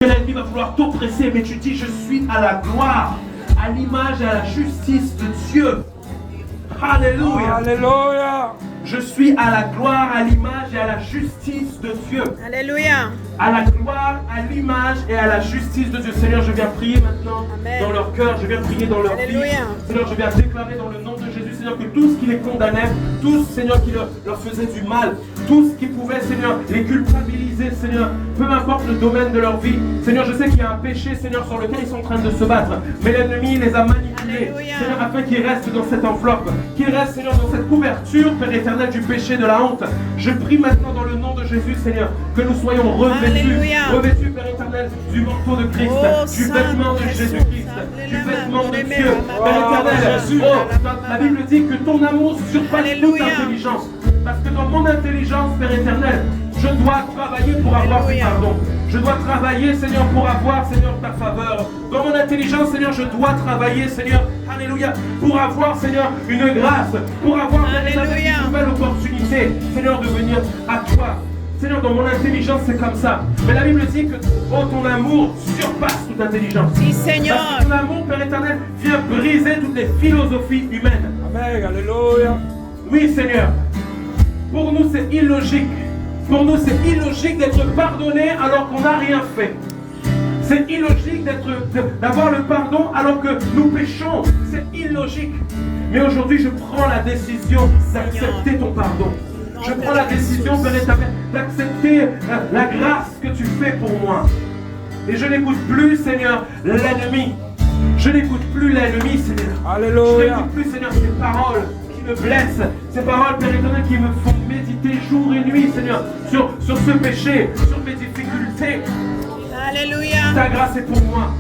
L'ennemi va vouloir t'oppresser, mais tu dis je suis à la gloire, à l'image et à la justice de Dieu. Alléluia. Alléluia. Je suis à la gloire, à l'image et à la justice de Dieu. Alléluia. À la gloire, à l'image et à la justice de Dieu. Seigneur, je viens prier maintenant dans leur cœur, je viens prier dans leur vie. Seigneur, je viens déclarer dans le nom de Jésus, Seigneur, que tout ce qui les condamnait, tout, Seigneur, qui leur faisait du mal, tout ce qui pouvait, Seigneur, les culpabiliser, Seigneur, peu importe le domaine de leur vie. Seigneur, je sais qu'il y a un péché, Seigneur, sur lequel ils sont en train de se battre, mais l'ennemi les a manipulés, Seigneur, afin qu'ils restent dans cette enveloppe, qu'ils restent, Seigneur, dans cette couverture, Père éternel, du péché, de la honte. Je prie maintenant dans le nom de Jésus, Seigneur, que nous soyons revêtus, Père éternel, du manteau de Christ, du vêtement de Jésus-Christ, du vêtement de Dieu. Père éternel, la Bible dit que ton amour surpasse toute intelligence. Parce que dans mon intelligence, Père éternel, je dois travailler pour avoir du pardon. Je dois travailler, Seigneur, pour avoir, Seigneur, ta faveur. Dans mon intelligence, Seigneur, je dois travailler, Seigneur, alléluia, pour avoir, Seigneur, une grâce, pour avoir, une nouvelle opportunité, Seigneur, de venir à toi. Seigneur, dans mon intelligence, c'est comme ça. Mais la Bible dit que ton amour surpasse toute intelligence. Oui, Seigneur. Parce que ton amour, Père éternel, vient briser toutes les philosophies humaines. Amen. Alléluia. Oui, Seigneur. Pour nous, c'est illogique. Pour nous, c'est illogique d'être pardonné alors qu'on n'a rien fait. C'est illogique d'avoir le pardon alors que nous péchons. C'est illogique. Mais aujourd'hui, je prends la décision d'accepter ton pardon. Je prends la décision, Père éternel, d'accepter la grâce que tu fais pour moi. Et je n'écoute plus, Seigneur, l'ennemi. Je n'écoute plus l'ennemi, Seigneur. Alléluia. Je n'écoute plus, Seigneur, ces paroles qui me blessent. Ces paroles, Père éternel, qui me font méditer jour et nuit, Seigneur, sur ce péché, sur mes difficultés. Alléluia. Ta grâce est pour moi.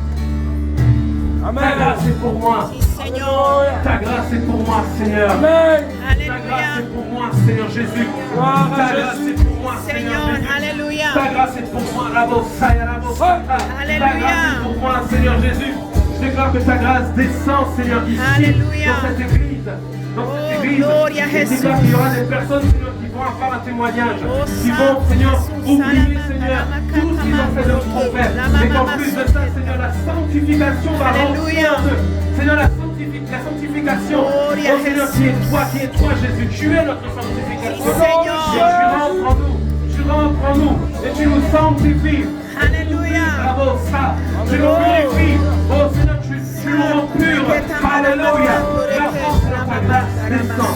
Amen. Ta grâce est pour moi. Seigneur. Ta grâce est pour moi, Seigneur. Amen. Ta grâce est pour moi, Seigneur Jésus. Gloire à Ta grâce Jésus. est pour moi, Seigneur Seigneur, Jésus. alléluia. Ta grâce est pour moi, la bossaya, la bossaya. Alléluia. Ta grâce est pour moi, Seigneur Jésus. Je déclare que ta grâce descend, Seigneur, ici, Alléluia. dans cette église. Dans cette église. gloria a Je Jesús. déclare qu'il y aura des personnes, Seigneur, qui vont avoir un témoignage, qui vont, Santo Seigneur, Jesús, oublier, Alama, Seigneur, Alama, tout ce qu'ils ont fait de mauvais. Lama, Et qu'en Mama, plus de ça, Seigneur, la sanctification va Alléluia. rentrer en eux. Seigneur, la sanctification. Gloria Oh Seigneur, qui est toi, Jésus. Tu es notre sanctification. Oui, Seigneur. Et tu rentres en nous. Tu rentres en nous. Et tu nous sanctifies. Alléluia. Bravo, ça. Tu nous purifies. Oh Seigneur, tu nous rends purs. Alléluia. La force de ta grâce descend.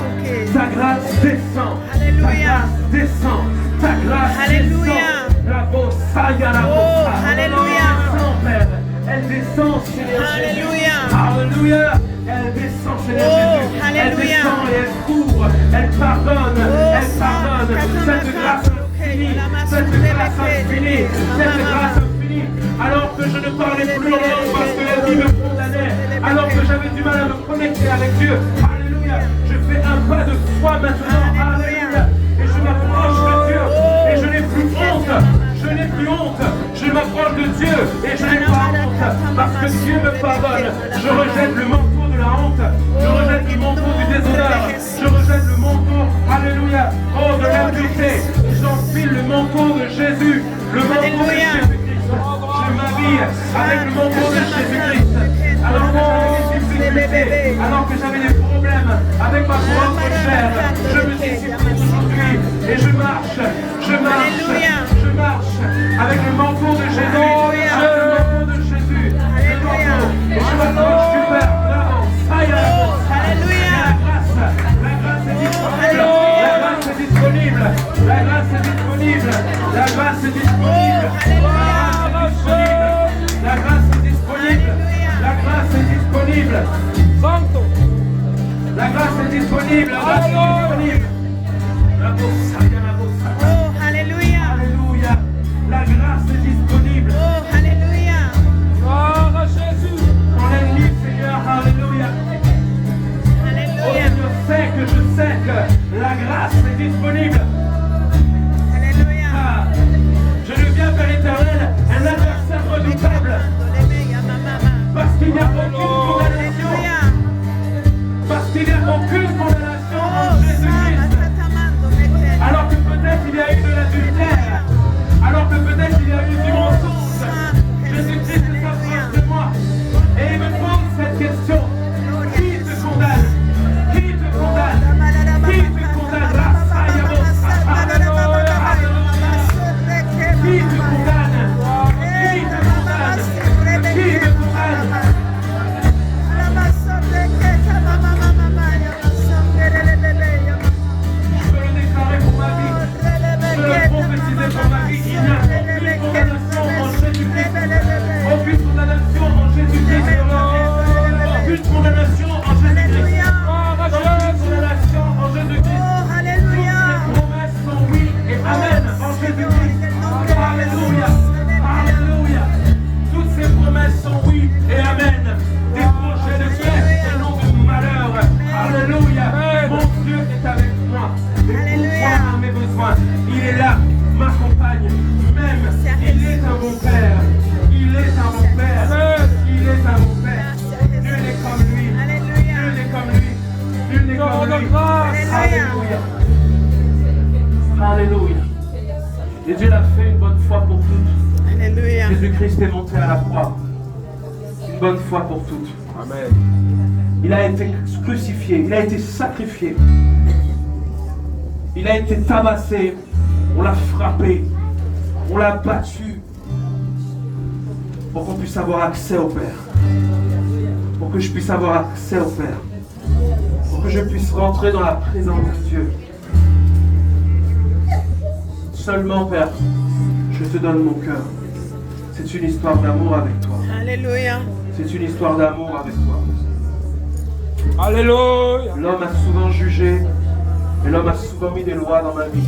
Ta grâce descend. Alléluia. Ta grâce descend. Ta grâce Alléluia. descend. Bravo, ça, y a la Oh, force. alléluia. Elle descend, Père. Elle descend, Seigneur Jésus. Alléluia. Alléluia. Elle descend, Seigneur Oh, Jésus. Elle alléluia. descend et elle couvre. Elle pardonne. Oh, Elle pardonne. Cette grâce infinie. Cette grâce infinie. Cette grâce infinie. Alors que je ne parlais plus en langue parce que la vie me condamnait. Alors que j'avais du mal à me connecter avec Dieu. Alléluia. Je fais un pas de foi maintenant. Alléluia. Et je m'approche de Dieu. Et je n'ai plus honte. Je n'ai plus honte. Je m'approche de Dieu. Et je n'ai pas honte. Parce que Dieu me pardonne. Je rejette le manteau de la honte. Je rejette le manteau du déshonneur. Je rejette le manteau, alléluia, oh, de l'impureté. J'enfile le manteau de Jésus. Le manteau de Jésus-Christ. Je m'habille avec le manteau de Jésus-Christ. Alors que j'avais des difficultés, alors que j'avais des problèmes avec ma propre chair, je me discipline aujourd'hui et je marche avec le manteau de Jésus, avec le manteau de Jésus, le manteau, et je m'approche du Père. Bravo. Alléluia. La grâce est disponible. La grâce est disponible. La grâce est disponible. La grâce est disponible. La grâce est disponible. La grâce est disponible. Santo. La grâce est disponible. La grâce est disponible. La bossa, la bossa. Oh, alléluia. Alléluia. La grâce est disponible. Oh, alléluia. Gloire à Jésus. Ton ennemi, Seigneur, alléluia. Oh Alléluia. je sais que la grâce est disponible. Alléluia. Ah, je deviens, Père éternel, un adversaire redoutable. Parce qu'il n'y a aucune condamnation. Alléluia. Parce qu'il n'y a aucune condamnation en Oh, Jésus-Christ. Santa Tamando, Alors Et Dieu l'a fait une bonne fois pour toutes. Alléluia. Jésus-Christ est monté à la croix. Une bonne fois pour toutes. Amen. Il a été crucifié, il a été sacrifié. Il a été tabassé, on l'a frappé, on l'a battu pour qu'on puisse avoir accès au Père. Pour que je puisse avoir accès au Père. Pour que je puisse rentrer dans la présence de Dieu. Seulement, Père, je te donne mon cœur. C'est une histoire d'amour avec toi. Alléluia. C'est une histoire d'amour avec toi. Alléluia. L'homme a souvent jugé et l'homme a souvent mis des lois dans ma vie.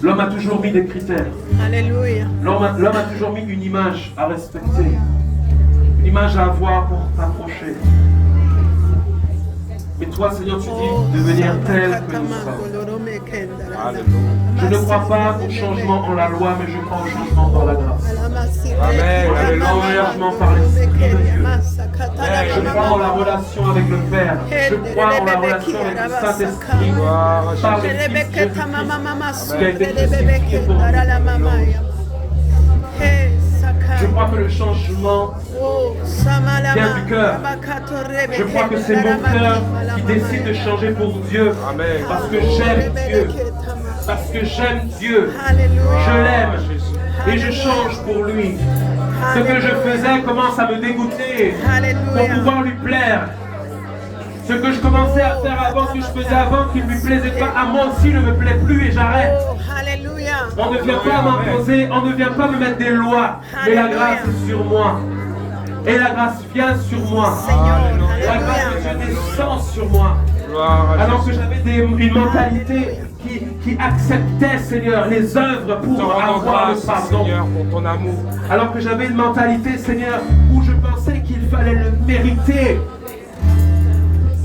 L'homme a toujours mis des critères. Alléluia. L'homme a toujours mis une image à respecter. Une image à avoir pour t'approcher. Mais toi, Seigneur, tu dis de venir tel que nous sommes. Je ne crois pas au changement en la loi, mais je crois au changement dans la grâce. Amen. Alléluia. Changement par l'Esprit de Dieu. Je crois en la relation avec le Père. Je crois en la relation avec le Saint-Esprit. Gloire à Par Jésus. le Fils Jésus-Christ, qui a été crucifié pour nous. Je crois que le changement vient du cœur. Je crois que c'est mon cœur qui décide de changer pour Dieu. Amen. Parce que j'aime Dieu. Parce que j'aime Dieu. Je l'aime. Et je change pour lui. Ce que je faisais commence à me dégoûter pour pouvoir lui plaire. Ce que je commençais à faire avant, ce que je faisais avant qui ne lui plaisait pas, à moi aussi ne me plaît plus et j'arrête. On ne vient pas m'imposer, on ne vient pas me mettre des lois, mais la grâce est sur moi. Et la grâce vient sur moi. La grâce de Dieu descend sur moi. Gloire à Alors Jésus. que j'avais une mentalité qui acceptait, Seigneur, les œuvres Te pour rendons avoir le grâce, pardon. Seigneur, pour ton amour. Alors que j'avais une mentalité, Seigneur, où je pensais qu'il fallait le mériter.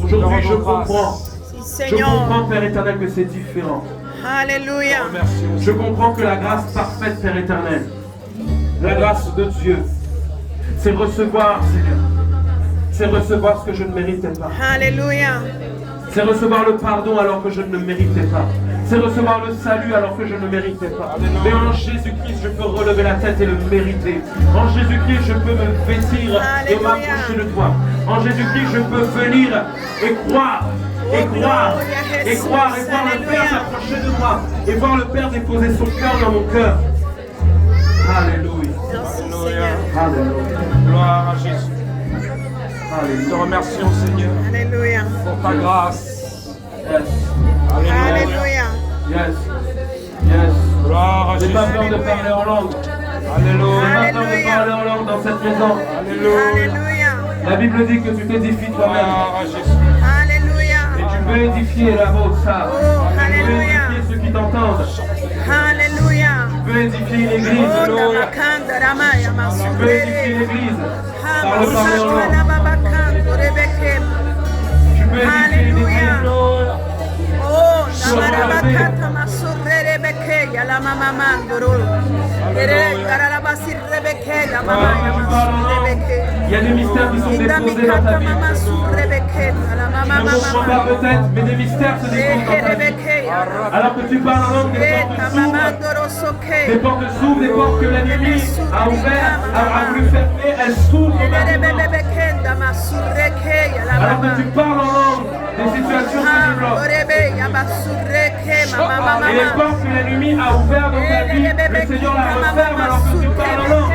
Aujourd'hui, je comprends. Je comprends, Père éternel, que c'est différent. Alléluia. Merci. Je comprends que la grâce parfaite, Père éternel, la grâce de Dieu, c'est recevoir, Seigneur. C'est recevoir ce que je ne méritais pas. Alléluia. C'est recevoir le pardon alors que je ne le méritais pas. C'est recevoir le salut alors que je ne le méritais pas. Mais en Jésus-Christ, je peux relever la tête et le mériter. En Jésus-Christ, je peux me vêtir et m'approcher de toi. En Jésus-Christ, je peux venir et croire. Et croire, et croire, et voir le Père s'approcher de moi, et voir le Père déposer son cœur dans mon cœur. Alléluia. Merci Alléluia. Seigneur. Alléluia. Gloire à Jésus. Nous te Alléluia. remercions, Seigneur, Alléluia. pour ta grâce. Yes. Alléluia. Alléluia. Yes. Yes. Gloire à J'ai Jésus. pas peur de parler en langue. Alléluia. J'ai pas peur de parler en langue dans cette maison. Alléluia. Alléluia. La Bible dit que tu t'édifies toi-même. Gloire à Jésus. Alléluia. Et tu peux édifier la vôtre, ça. Oh, Tu peux alléluia. édifier ceux qui t'entendent. Alléluia. Tu peux édifier une église. Oh, Nabakanda Ramaya Tu peux édifier Masurere. l'église. Par le parler en Hamasakana langue. Babakando Rebekem. Tu peux édifier une Alléluia. église. Oh, Namarabakata Masurere Beke, Yala Mama Mandoro. Ere Garabasi Rebeke, la Mama Yamasubeke. Il y a des mystères qui sont Inda déposés dans ta Mikata vie. Mama Surebeke, la Mama Je ne comprends pas Mama. peut-être, mais des mystères se déposent dans ta vie. Rebeke, Alors que tu parles en langue, des portes Eta s'ouvrent. Mama Dorosoke. Des portes s'ouvrent, des portes que l'ennemi a ouvertes, a voulu fermer, elles s'ouvrent maintenant. Rebeke, Masureke, la Alors Mama. que tu parles en langue, des situations se débloquent. Orebe, Yabasureke, Mama Et les Mama. portes que l'ennemi a ouvertes dans ta vie, le Seigneur la referme alors que tu parles en langue.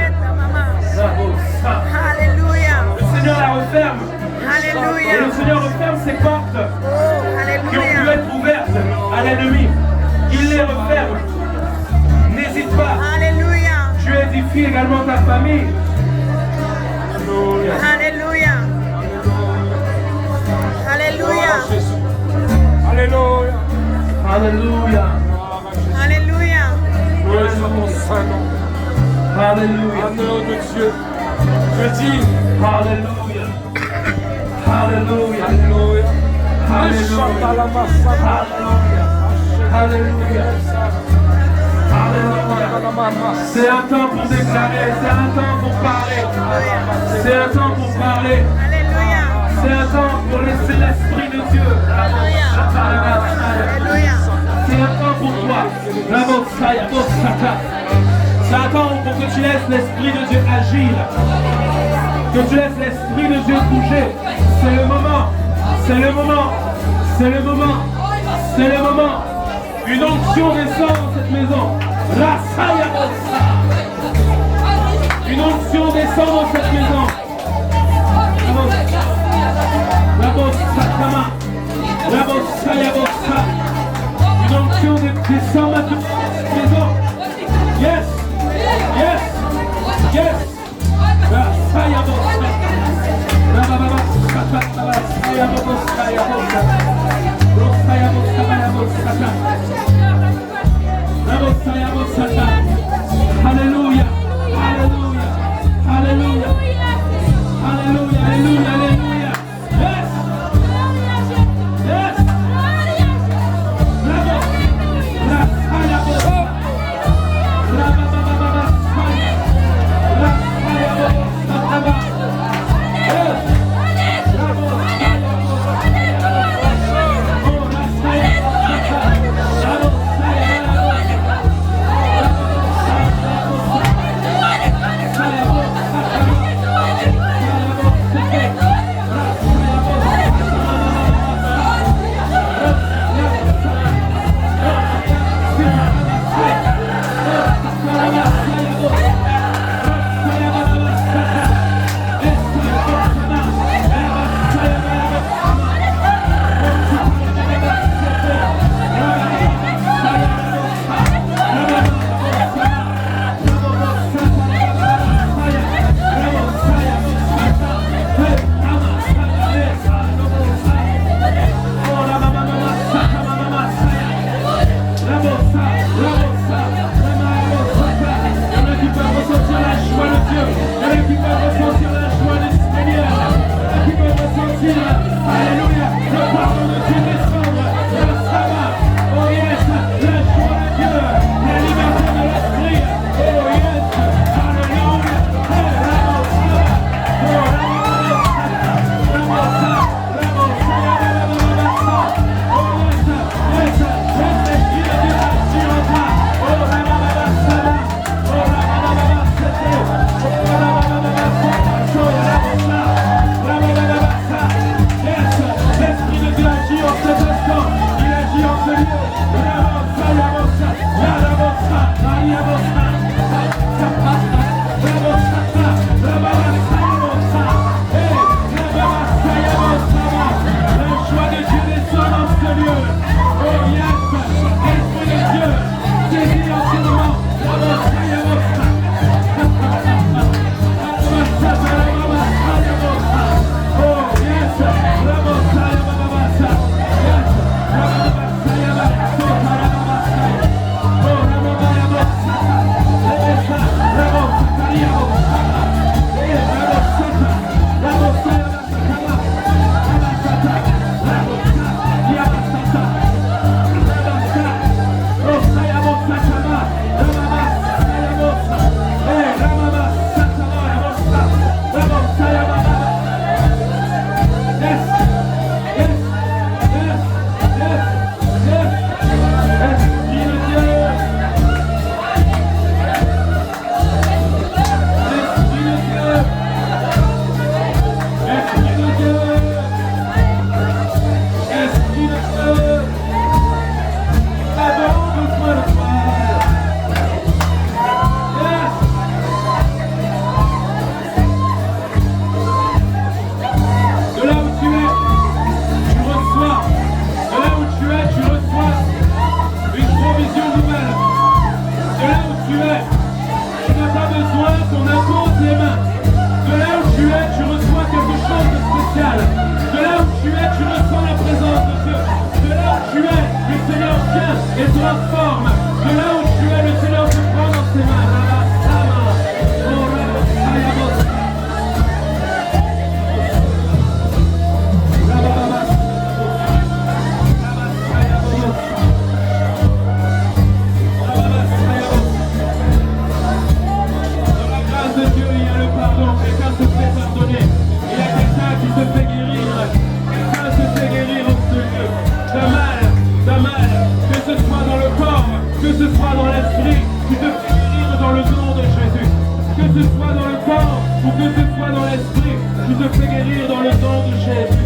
Alléluia. Le Seigneur la referme. Et Alléluia. le Seigneur referme ses portes Oh, qui ont pu Alléluia. être ouvertes à l'ennemi. Il les referme. N'hésite pas. Alléluia. Tu édifies également ta famille. Alléluia. Alléluia. Alléluia. Alléluia. Alléluia. Alléluia. Loué soit ton saint nom. Alléluia. Agneau de Dieu. Je dis Alléluia. Alléluia. Alléluia. Alléluia. à la masse. Alléluia. Alléluia. C'est un temps pour déclarer, c'est un temps pour parler. C'est un temps pour parler. Alléluia. C'est un temps pour laisser l'Esprit de Dieu. Alléluia. C'est un temps pour toi. C'est un temps pour que tu laisses l'Esprit de Dieu agir. Que tu laisses l'Esprit de Dieu bouger. C'est le moment. C'est le moment. C'est le moment. C'est le moment. Une onction descend dans cette maison. Une onction descend dans cette maison. Une onction descend maintenant dans cette maison. Yes. Yes. Yes. Alléluia. Alléluia. Alléluia. Alléluia. Alléluia. Alléluia. Yes. Yes. Que ce ce soit dans le corps ou que ce soit dans l'esprit, tu te fais guérir dans le nom de Jésus.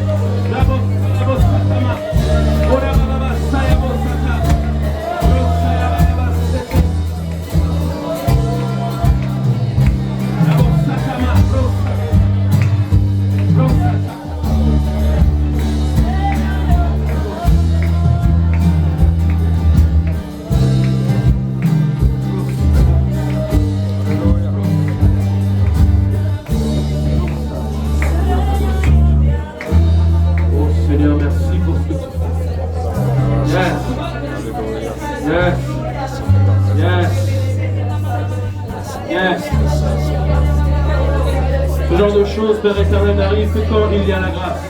Ce genre de choses, Père éternel, n'arrive que quand il y a la grâce.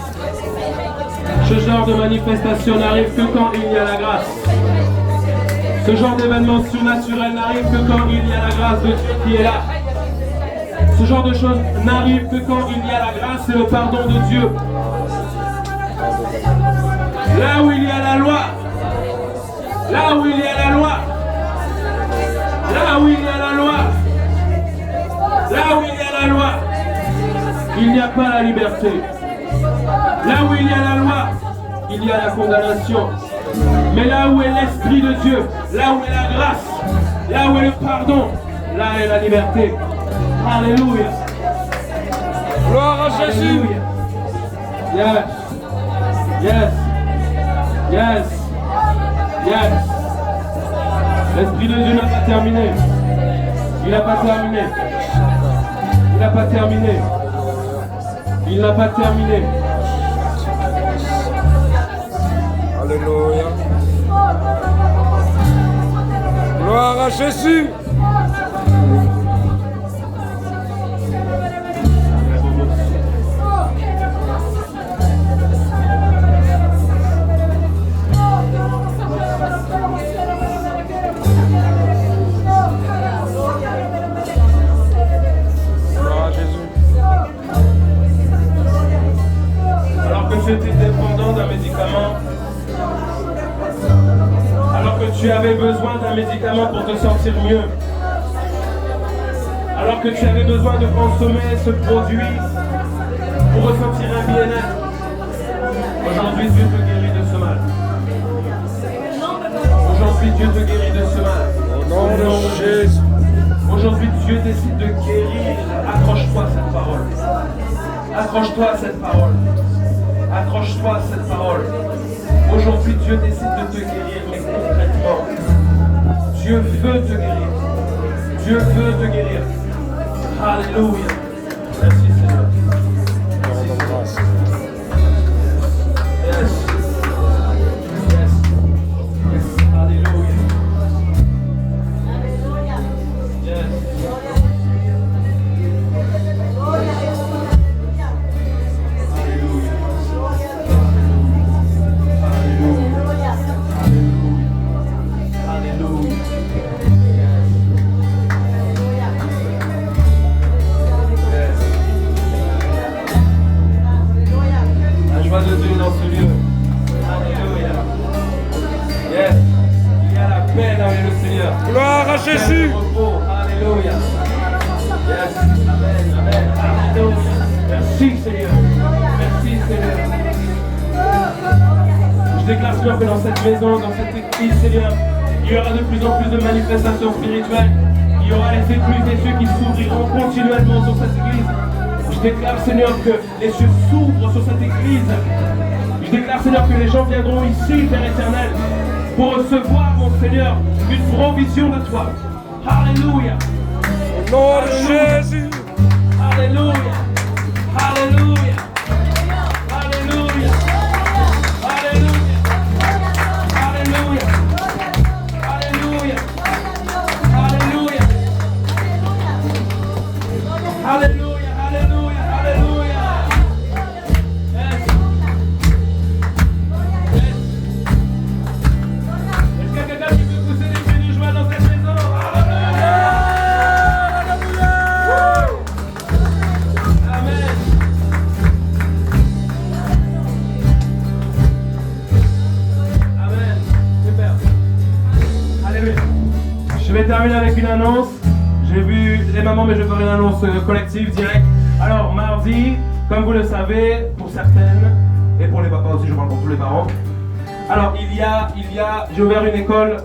Ce genre de manifestation n'arrive que quand il y a la grâce. Ce genre d'événement surnaturel n'arrive que quand il y a la grâce de Dieu qui est là. Ce genre de choses n'arrive que quand il y a la grâce et le pardon de Dieu. Là où il y a la loi, là où il y a la loi, là où il y a la loi, là où il y a la loi, il n'y a pas la liberté. Là où il y a la loi, il y a la condamnation. Mais là où est l'Esprit de Dieu, là où est la grâce, là où est le pardon, là est la liberté. Alléluia. Gloire à Jésus. Yes. Yes. Yes. Yes. L'Esprit de Dieu n'a pas terminé. Il n'a pas terminé. Il n'a pas terminé. Il n'a pas terminé. Alléluia. Gloire à Jésus. Tu étais dépendant d'un médicament, alors que tu avais besoin d'un médicament pour te sentir mieux, alors que tu avais besoin de consommer ce produit pour ressentir un bien-être. Aujourd'hui, Dieu te guérit de ce mal. Aujourd'hui, Dieu te guérit de ce mal. Au nom de Jésus. Aujourd'hui, Dieu décide de guérir. Accroche-toi à cette parole. Accroche-toi à cette parole. Accroche-toi à cette parole. Aujourd'hui, Dieu décide de te guérir, mais concrètement. Dieu veut te guérir. Dieu veut te guérir. Alléluia. Merci Seigneur. Yes. Yes. Yes. Alléluia. Yes. Gloire à Jésus. Alléluia. Yes. Amen. Amen. Alléluia. Merci Seigneur. Merci Seigneur. Je déclare Seigneur que dans cette maison, dans cette église, Seigneur, il y aura de plus en plus de manifestations spirituelles. Il y aura les églises et ceux qui s'ouvriront continuellement sur cette église. Je déclare Seigneur que les cieux s'ouvrent sur cette église. Je déclare Seigneur que les gens viendront ici, Père éternel, pour recevoir, mon Seigneur, une provision de toi. Alléluia. Au nom de Jésus. Alléluia. Alléluia. Alléluia. Alléluia. Alléluia. Alléluia. Alléluia. Alléluia. Alléluia. Alléluia. Yes. Yes. Est-ce qu'il y a quelqu'un qui veut pousser des cris de joie dans cette maison? Amen. Amen. Super. Alléluia. Je vais terminer avec une annonce. J'ai vu les mamans, mais je ferai une annonce collective directe. Alors, mardi, comme vous le savez, pour certaines, et pour les papas aussi, je parle pour tous les parents. Alors, j'ai ouvert une école